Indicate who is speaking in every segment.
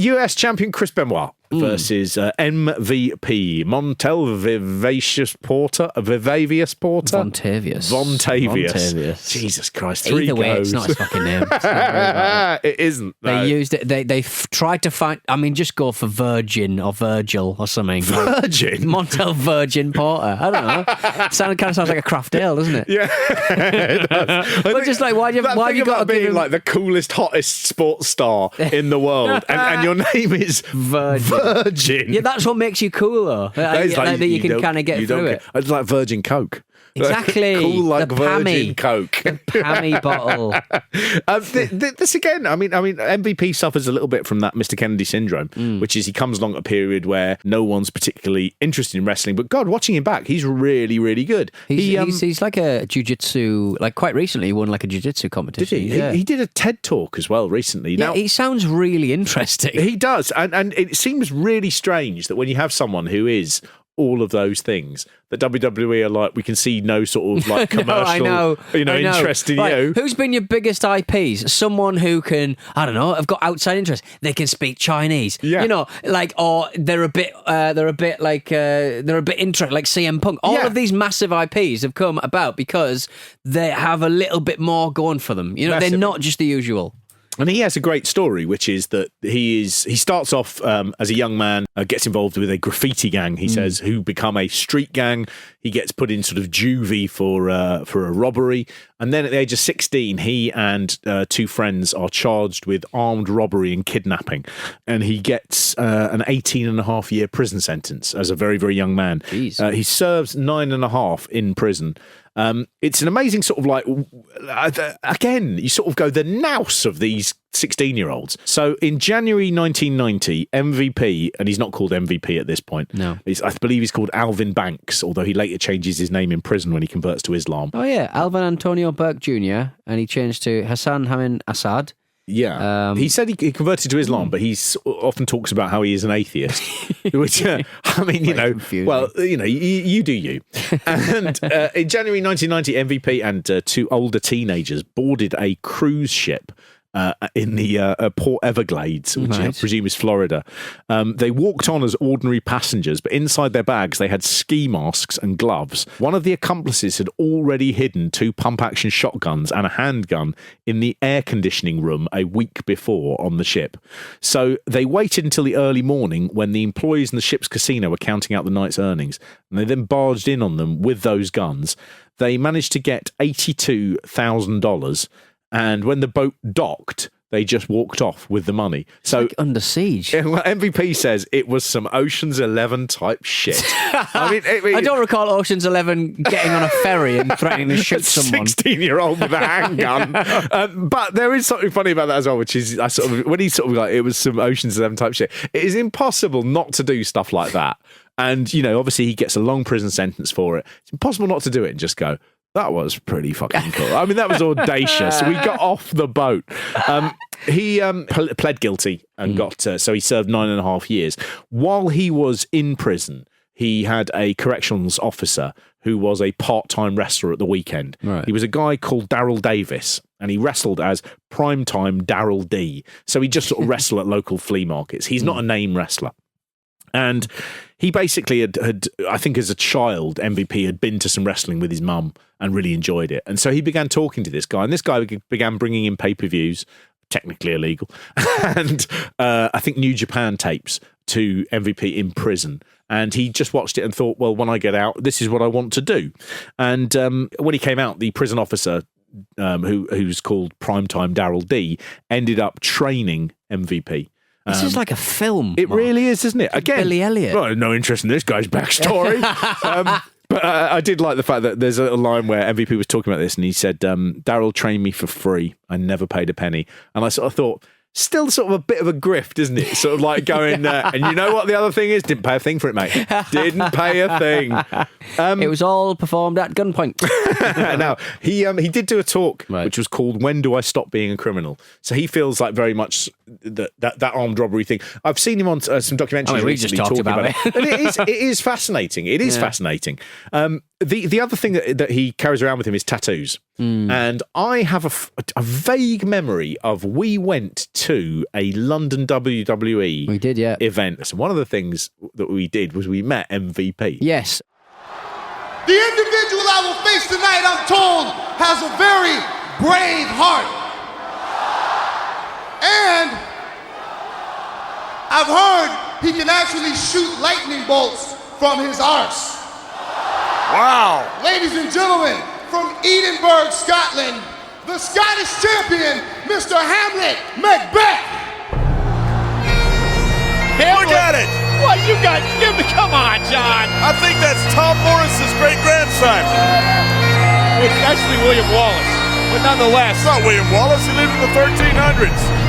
Speaker 1: US champion Chris Benoit versus MVP Montel Vontavious Porter.
Speaker 2: Vontavious.
Speaker 1: Jesus Christ, three
Speaker 2: Either way,
Speaker 1: goes.
Speaker 2: it's not his fucking name. It's not very bad.
Speaker 1: It isn't. No.
Speaker 2: They used it. They tried to find. I mean, just go for Virgin or Virgil or something.
Speaker 1: Virgin?
Speaker 2: Montel Virgin Porter. I don't know. Kind of sounds like a craft ale, doesn't it?
Speaker 1: Yeah, it does.
Speaker 2: But just like, why have you got to
Speaker 1: being
Speaker 2: give him...
Speaker 1: like the coolest, hottest sports star in the world, and your name is Virgin?
Speaker 2: Yeah, that's what makes you cool, though. That you can kind of get through it.
Speaker 1: It's like Virgin Coke.
Speaker 2: Exactly.
Speaker 1: Cool like
Speaker 2: the
Speaker 1: Virgin Coke.
Speaker 2: The Pammy bottle.
Speaker 1: This again, I mean, MVP suffers a little bit from that Mr. Kennedy syndrome, which is he comes along at a period where no one's particularly interested in wrestling. But God, watching him back, he's really, really good.
Speaker 2: He's like a jiu-jitsu, like quite recently he won like a jiu-jitsu competition.
Speaker 1: Did he?
Speaker 2: Yeah.
Speaker 1: He did a TED talk as well recently.
Speaker 2: Yeah,
Speaker 1: Now,
Speaker 2: he sounds really interesting.
Speaker 1: He does. And it seems really strange that when you have someone who is all of those things, that WWE are like, we can see no sort of like commercial interest in you.
Speaker 2: Who's been your biggest IPs? Someone who can, I don't know, have got outside interest. They can speak Chinese.
Speaker 1: Yeah.
Speaker 2: You know, like, or they're a bit interesting, like CM Punk. All of these massive IPs have come about because they have a little bit more going for them. You know, They're not just the usual.
Speaker 1: And he has a great story, which is that he starts off as a young man, gets involved with a graffiti gang, he says, who become a street gang. He gets put in sort of juvie for a robbery. And then at the age of 16, he and two friends are charged with armed robbery and kidnapping. And he gets an 18-and-a-half-year prison sentence as a very, very young man. He serves 9.5 in prison. It's an amazing sort of like, again, you sort of go the nous of these 16-year-olds. So in January 1990, MVP, and he's not called MVP at this point.
Speaker 2: No.
Speaker 1: I believe he's called Alvin Banks, although he later changes his name in prison when he converts to Islam.
Speaker 2: Oh, yeah. Alvin Antonio Burke Jr., and he changed to Hassan Hamin Assad.
Speaker 1: Yeah, he said he converted to Islam, but he often talks about how he is an atheist, which, I mean, you know, confusing. Well, you know, you do you. And in January 1990, MVP and two older teenagers boarded a cruise ship in the Port Everglades, which I presume is Florida. They walked on as ordinary passengers, but inside their bags they had ski masks and gloves. One of the accomplices had already hidden 2 pump-action shotguns and a handgun in the air conditioning room a week before on the ship. So they waited until the early morning when the employees in the ship's casino were counting out the night's earnings, and they then barged in on them with those guns. They managed to get $82,000. And when the boat docked, they just walked off with the money. So
Speaker 2: like Under Siege.
Speaker 1: Well, MVP says it was some Ocean's 11 type shit. I
Speaker 2: don't recall Ocean's 11 getting on a ferry and threatening to shoot someone.
Speaker 1: 16-year-old with a handgun. But there is something funny about that as well, which is when he's sort of like, it was some Ocean's 11 type shit. It is impossible not to do stuff like that. And, you know, obviously he gets a long prison sentence for it. It's impossible not to do it and just go, that was pretty fucking cool. I mean, that was audacious. We got off the boat. He pled guilty and got, so he served 9.5 years. While he was in prison, he had a corrections officer who was a part-time wrestler at the weekend. Right. He was a guy called Daryl Davis, and he wrestled as Primetime Daryl D. So he just sort of wrestled at local flea markets. He's not a name wrestler. And he basically had, I think as a child, MVP had been to some wrestling with his mum and really enjoyed it. And so he began talking to this guy, and this guy began bringing in pay-per-views, technically illegal, and I think New Japan tapes to MVP in prison. And he just watched it and thought, well, when I get out, this is what I want to do. And when he came out, the prison officer, who's called Primetime Daryl D, ended up training MVP.
Speaker 2: This is like a film.
Speaker 1: It really is, isn't it? Again,
Speaker 2: Billy Elliot.
Speaker 1: Well, no interest in this guy's backstory. But I did like the fact that there's a line where MVP was talking about this, and he said, Daryl trained me for free. I never paid a penny. And I sort of thought, still sort of a bit of a grift, isn't it? Sort of like going, and you know what the other thing is? Didn't pay a thing for it, mate. Didn't pay a thing.
Speaker 2: It was all performed at gunpoint.
Speaker 1: Now, he did do a talk, which was called When Do I Stop Being a Criminal? So he feels like very much that armed robbery thing. I've seen him on some documentaries
Speaker 2: we just talked about it.
Speaker 1: And it is fascinating. It is fascinating. The other thing that he carries around with him is tattoos. And I have a vague memory of we went to a London WWE
Speaker 2: We did, yeah.
Speaker 1: event. So one of the things that we did was we met MVP.
Speaker 2: Yes.
Speaker 3: The individual I will face tonight, I'm told, has a very brave heart. And I've heard he can actually shoot lightning bolts from his arse.
Speaker 4: Wow.
Speaker 3: Ladies and gentlemen, from Edinburgh, Scotland, the Scottish champion, Mr. Hamlet Macbeth.
Speaker 4: Look at it.
Speaker 5: What you got? Come on, John.
Speaker 4: I think that's Tom Morris's great-grandson.
Speaker 5: It's actually William Wallace, but nonetheless.
Speaker 4: It's not William Wallace. He lived in the 1300s.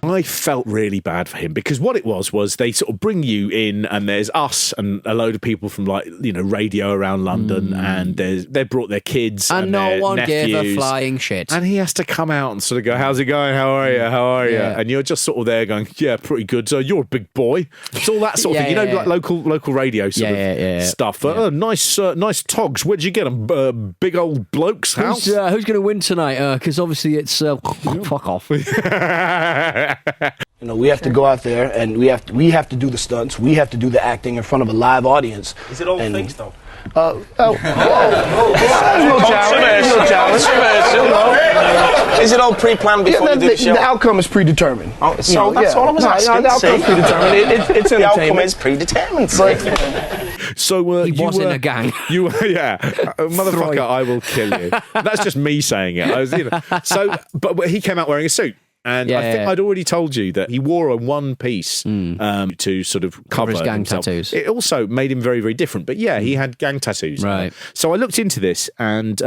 Speaker 1: I felt really bad for him because what it was they sort of bring you in and there's us and a load of people from radio around London and they brought their kids and
Speaker 2: no
Speaker 1: their
Speaker 2: one
Speaker 1: nephews,
Speaker 2: gave a flying shit.
Speaker 1: and he has to come out and sort of go, how's it going? How are you? How are you?
Speaker 2: Yeah.
Speaker 1: And you're just sort of there going, yeah, pretty good. So you're a big boy. It's all that sort of thing. Like local radio sort of stuff. Nice togs. Where'd you get them? Big old bloke's house?
Speaker 2: Who's going to win tonight? Because obviously it's fuck off.
Speaker 6: We have to go out there and we have to do the stunts. We have to do the acting in front of a live audience.
Speaker 7: Is it all fixed though?
Speaker 6: Is it all pre-planned before you do the show? The outcome is predetermined.
Speaker 7: That's all I was asking.
Speaker 6: The outcome is predetermined. It's
Speaker 7: the outcome is predetermined.
Speaker 1: So
Speaker 2: he was in a gang.
Speaker 1: You were, motherfucker, I will kill you. That's just me saying it. But he came out wearing a suit. And I think I'd already told you that he wore a one piece to sort of cover
Speaker 2: his gang
Speaker 1: himself.
Speaker 2: tattoos.
Speaker 1: It also made him very, very different. But yeah, he had gang tattoos.
Speaker 2: Right.
Speaker 1: So I looked into this and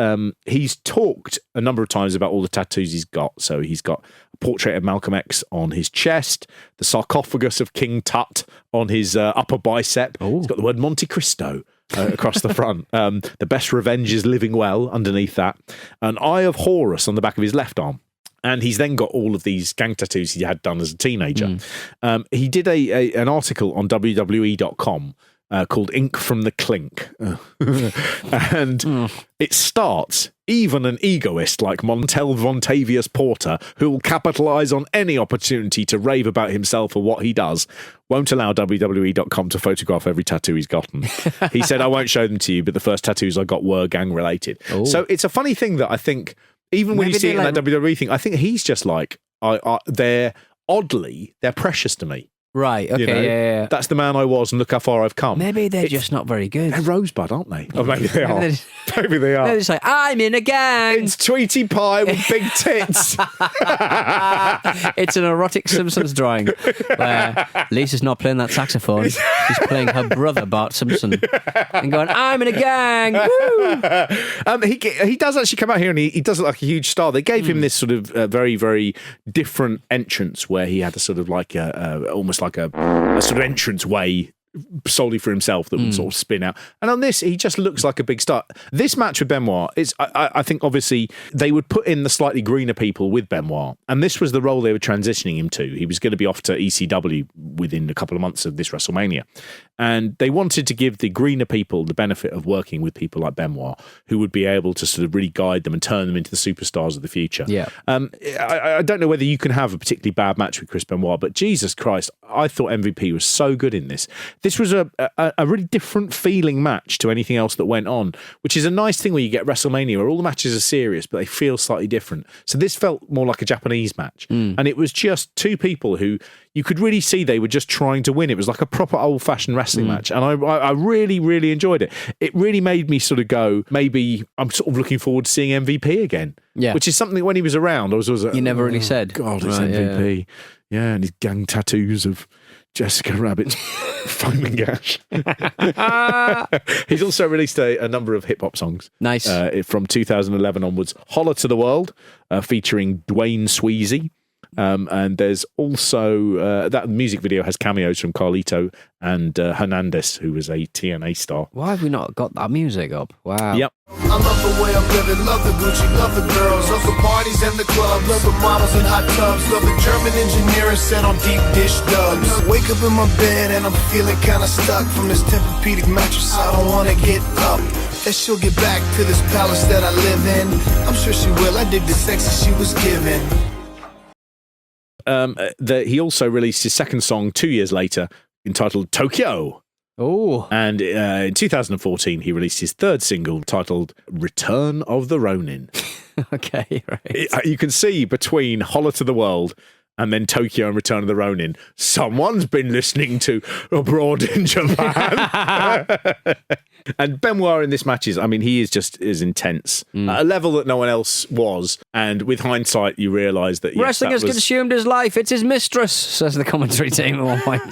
Speaker 1: he's talked a number of times about all the tattoos he's got. So he's got a portrait of Malcolm X on his chest, the sarcophagus of King Tut on his upper bicep.
Speaker 2: Ooh.
Speaker 1: He's got the word Monte Cristo across the front. The best revenge is living well underneath that. An eye of Horus on the back of his left arm. And he's then got all of these gang tattoos he had done as a teenager. He did an article on WWE.com called Ink from the Clink. And it starts, even an egoist like Montel Vontavious Porter, who will capitalise on any opportunity to rave about himself or what he does, won't allow WWE.com to photograph every tattoo he's gotten. He said, I won't show them to you, but the first tattoos I got were gang related. Ooh. So it's a funny thing that I think, even when you see it in that WWE thing, I think he's just like, they're precious to me.
Speaker 2: Right, okay, yeah.
Speaker 1: That's the man I was, and look how far I've come.
Speaker 2: Maybe they're just not very good.
Speaker 1: They're Rosebud, aren't they? Oh, maybe they are. Maybe they are.
Speaker 2: They're just like, I'm in a gang.
Speaker 1: It's Tweety Pie with big tits.
Speaker 2: It's an erotic Simpsons drawing where Lisa's not playing that saxophone. She's playing her brother, Bart Simpson, and going, I'm in a gang. Woo!
Speaker 1: He does actually come out here and he does look like a huge star. They gave him this sort of very, very different entrance where he had a sort of like almost like a sort of entrance way solely for himself that would sort of spin out. And on this, he just looks like a big star. This match with Benoit is, I think, obviously, they would put in the slightly greener people with Benoit, and this was the role they were transitioning him to. He was going to be off to ECW within a couple of months of this WrestleMania. And they wanted to give the greener people the benefit of working with people like Benoit, who would be able to sort of really guide them and turn them into the superstars of the future.
Speaker 2: Yeah.
Speaker 1: I don't know whether you can have a particularly bad match with Chris Benoit, but Jesus Christ, I thought MVP was so good in this. This was a really different feeling match to anything else that went on, which is a nice thing when you get WrestleMania where all the matches are serious, but they feel slightly different. So this felt more like a Japanese match. And it was just two people who you could really see they were just trying to win. It was like a proper old-fashioned wrestling match. And I really, really enjoyed it. It really made me sort of go, maybe I'm sort of looking forward to seeing MVP again.
Speaker 2: Yeah.
Speaker 1: Which is something when he was around, I was always like,
Speaker 2: you never really said.
Speaker 1: God, it's MVP. Yeah, and his gang tattoos of Jessica Rabbit's foaming gash. He's also released a number of hip-hop songs.
Speaker 2: Nice.
Speaker 1: From 2011 onwards. Holler to the World, featuring Dwayne Sweezy. And there's also that music video has cameos from Carlito and Hernandez, who was a TNA star.
Speaker 2: Why have we not got that music up? Wow.
Speaker 1: Yep.
Speaker 3: I love the way I'm living, love the Gucci, love the girls, love the parties and the clubs, love the models and hot tubs, love the German engineering set on deep dish dubs. Wake up in my bed and I'm feeling kinda stuck from this Tempur-Pedic mattress. I don't wanna get up. That she'll get back to this palace that I live in. I'm sure she will. I dig the sex that she was given.
Speaker 1: he also released his second song 2 years later, entitled Tokyo.
Speaker 2: Oh.
Speaker 1: And in 2014, he released his third single titled Return of the Ronin.
Speaker 2: Okay, right.
Speaker 1: You can see between Holler to the World and then Tokyo and Return of the Ronin, someone's been listening to Abroad in Japan. And Benoit in this match he is just as intense at a level that no one else was. And with hindsight, you realise that
Speaker 2: wrestling has consumed his life. It's his mistress, says the commentary team at one point.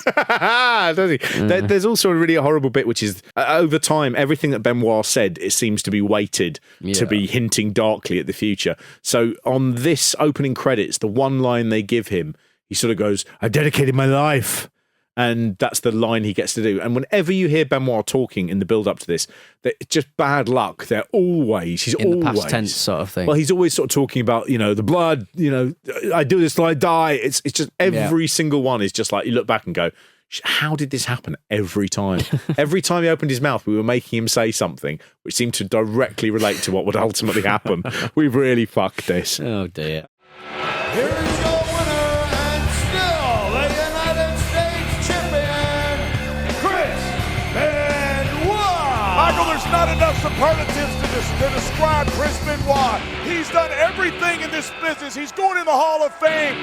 Speaker 1: Does he? There's also a really horrible bit, which is over time, everything that Benoit said, it seems to be weighted to be hinting darkly at the future. So on this opening credits, the one line they give him, he sort of goes, "I dedicated my life." And that's the line he gets to do. And whenever you hear Benoit talking in the build-up to this, it's just bad luck. He's always
Speaker 2: the past tense sort of thing.
Speaker 1: Well, he's always sort of talking about, the blood, I do this till I die. It's just every single one is just like, you look back and go, how did this happen every time? Every time he opened his mouth, we were making him say something which seemed to directly relate to what would ultimately happen. We've really fucked this.
Speaker 2: Oh, dear.
Speaker 3: Here is your winner and still the United States champion, Chris Benoit.
Speaker 4: Michael, there's not enough superlatives to describe Chris Benoit. He's done everything in this business. He's going in the Hall of Fame.